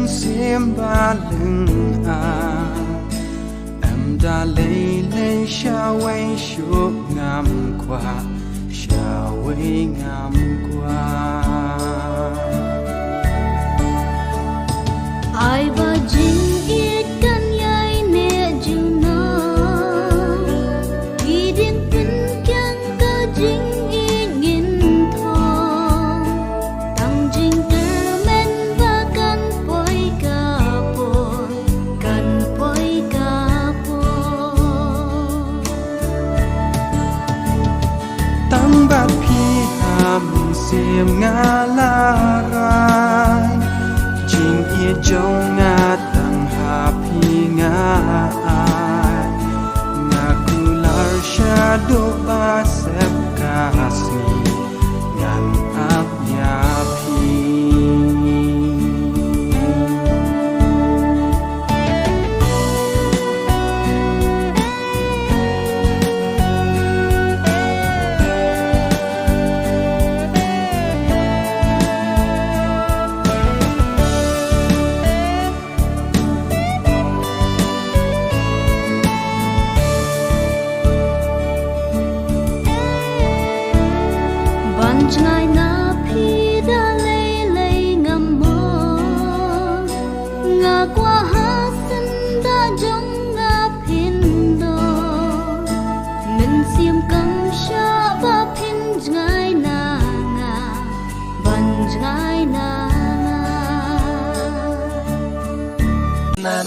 xiêm ba lưng em đã lấy sao quay suốt ngắm qua sao quay ngắm qua ai và chính ít căn nhai nè dù nó khi đêm tin chẳng có chính ít nghìn thong tăng trình từ men và căn bôi cả bôi tăng bát phi hàm xiêm ngã la rai chính ia trong ngã tăng hà phi ngã ai ngã kular shadow ba sep kasni ngan ap ya phi Ngày na phi đã lấy ngầm mơ ngã qua hát sinh đã giống ngã phin đồ mình xiêm cầm xa và phin ngày na ngã vẫn ngày na ngã